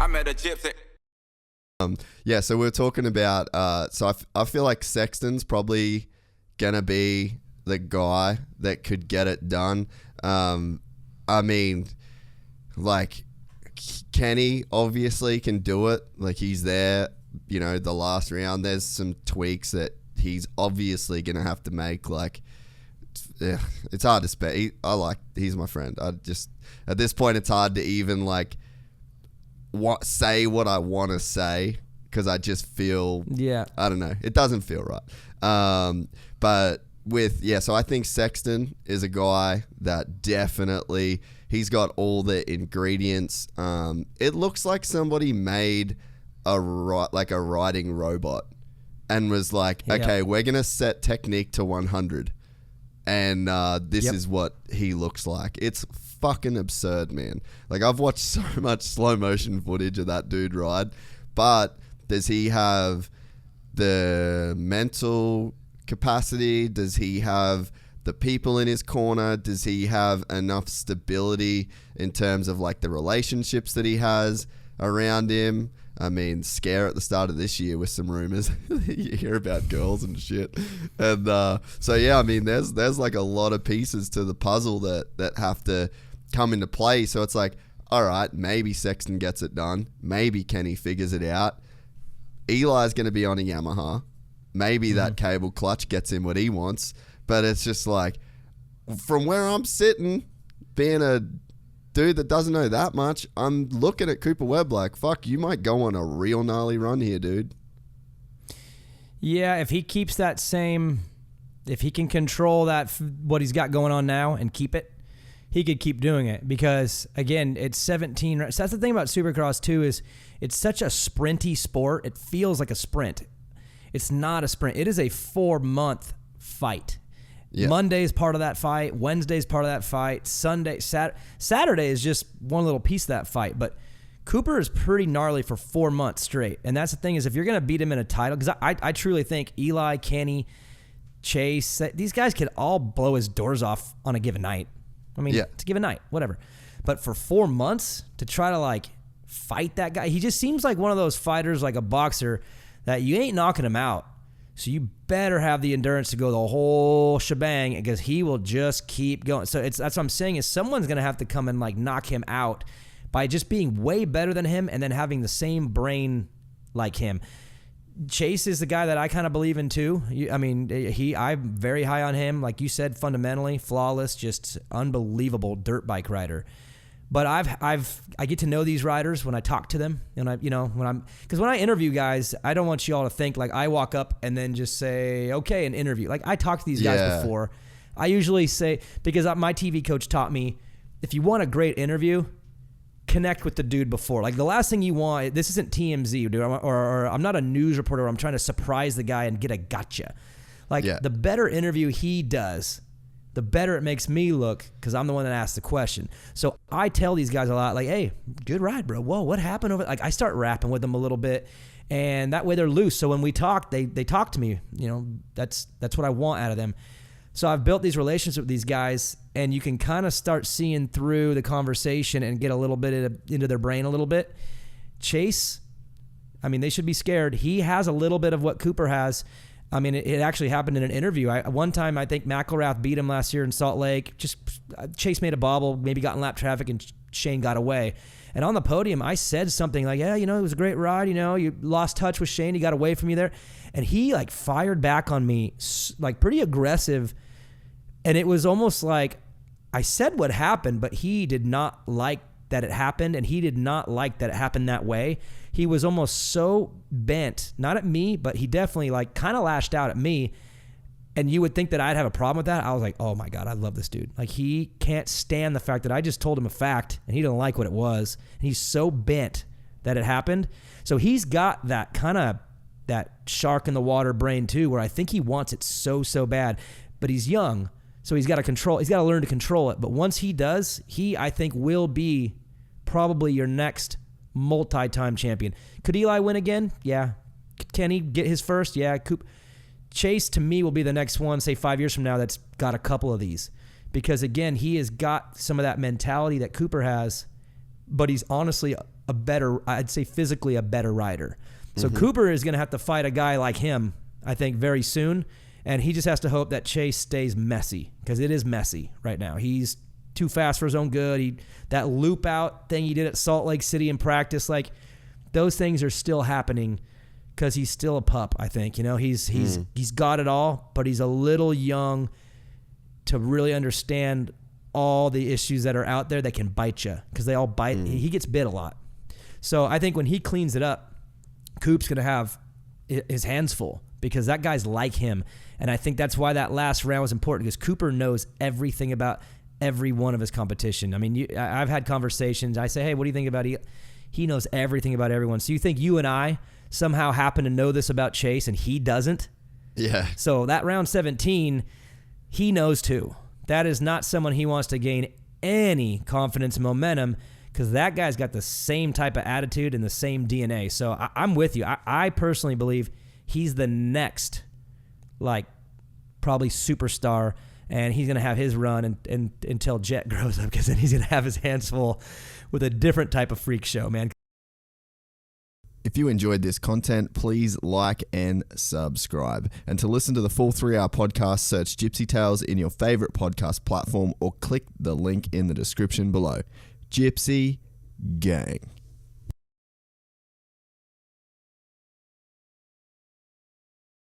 I met a gypsy. Yeah, so we're talking about, so I feel like Sexton's probably going to be the guy that could get it done. I mean, like, Kenny obviously can do it. Like, he's there, you know, the last round. There's some tweaks that he's obviously going to have to make. Like, it's hard to spell. He's my friend. At this point, it's hard to even, like, say what I want to say because I just feel, I don't know, it doesn't feel right. But so I think Sexton is a guy that definitely, he's got all the ingredients. It looks like somebody made a riding robot and was like, okay, we're gonna set technique to 100, and this is what he looks like. It's fucking absurd, man. Like, I've watched so much slow motion footage of that dude ride, but does he have the mental capacity? Does he have the people in his corner? Does he have enough stability in terms of, like, the relationships that he has around him? I mean, scare at the start of this year with some rumors. You hear about girls and shit. And so, yeah, I mean, there's like a lot of pieces to the puzzle that have to come into play. So it's like, all right, maybe Sexton gets it done. Maybe Kenny figures it out. Eli's going to be on a Yamaha. Maybe that cable clutch gets him what he wants. But it's just like, from where I'm sitting, being a dude that doesn't know that much, I'm looking at Cooper Webb like, fuck, you might go on a real gnarly run here, dude. Yeah, if he keeps that same, if he can control that, what he's got going on now and keep it, he could keep doing it because, again, it's 17. So that's the thing about Supercross, too, is it's such a sprinty sport. It feels like a sprint. It's not a sprint. It is a 4-month fight. Yeah. Monday is part of that fight. Wednesday is part of that fight. Saturday is just one little piece of that fight. But Cooper is pretty gnarly for 4 months straight. And that's the thing is if you're going to beat him in a title, because I truly think Eli, Kenny, Chase, these guys could all blow his doors off on a given night. I mean, it's a given night, whatever. But for 4 months to try to, like, fight that guy, he just seems like one of those fighters, like a boxer, that you ain't knocking him out. So you better have the endurance to go the whole shebang because he will just keep going. So that's what I'm saying is someone's going to have to come and, like, knock him out by just being way better than him and then having the same brain like him. Chase is the guy that I kind of believe in too. I mean, I'm very high on him. Like you said, fundamentally flawless, just unbelievable dirt bike rider. But I get to know these riders when I talk to them, and because when I interview guys, I don't want you all to think like I walk up and then just say okay and interview. Like I talked to these guys before. I usually say, because my TV coach taught me, if you want a great interview, connect with the dude before. Like the last thing you want, this isn't TMZ, dude, or I'm not a news reporter where I'm trying to surprise the guy and get a gotcha. Like the better interview he does, the better it makes me look because I'm the one that asked the question. So I tell these guys a lot, like, hey, good ride, bro. Whoa, what happened over? Like I start rapping with them a little bit, and that way they're loose. So when we talk, they talk to me. You know, that's what I want out of them. So I've built these relationships with these guys, and you can kind of start seeing through the conversation and get a little bit into their brain a little bit. Chase, I mean, they should be scared. He has a little bit of what Cooper has. I mean, it actually happened in an interview. One time, I think McElrath beat him last year in Salt Lake. Chase made a bobble, maybe got in lap traffic, and Shane got away. And on the podium, I said something like, yeah, you know, it was a great ride. You know, you lost touch with Shane. He got away from you there. And he, like, fired back on me, like, pretty aggressive. And it was almost like I said what happened, but he did not like that it happened, and he did not like that it happened that way. He was almost so bent, not at me, but he definitely, like, kind of lashed out at me. And you would think that I'd have a problem with that. I was like, oh, my God, I love this dude. Like, he can't stand the fact that I just told him a fact, and he didn't like what it was. And he's so bent that it happened. So he's got that kind of that shark in the water brain, too, where I think he wants it so, so bad. But he's young, so he's got to learn to control it. But once he does, I think, will be probably your next multi-time champion. Could Eli win again? Yeah. Could Kenny get his first? Yeah. Chase, to me, will be the next one, say 5 years from now, that's got a couple of these. Because, again, he has got some of that mentality that Cooper has, but he's honestly a better, I'd say physically a better rider. So Cooper is going to have to fight a guy like him, I think, very soon. And he just has to hope that Chase stays messy, because it is messy right now. He's too fast for his own good. That loop out thing he did at Salt Lake City in practice, like those things are still happening because he's still a pup, I think. You know, he's got it all, but he's a little young to really understand all the issues that are out there that can bite you, because they all bite. He gets bit a lot. So I think when he cleans it up, Coop's going to have his hands full, because that guy's like him. And I think that's why that last round was important, because Cooper knows everything about every one of his competition. I mean, I've had conversations. I say, hey, what do you think about he knows everything about everyone. So you think you and I somehow happen to know this about Chase and he doesn't? Yeah. So that round 17, he knows too. That is not someone he wants to gain any confidence and momentum, because that guy's got the same type of attitude and the same DNA. So I'm with you. I personally believe he's the next, like, probably superstar, and he's going to have his run until Jet grows up, because then he's going to have his hands full with a different type of freak show, man. If you enjoyed this content, please like and subscribe. And to listen to the full 3-hour podcast, search Gypsy Tales in your favorite podcast platform or click the link in the description below. Gypsy Gang.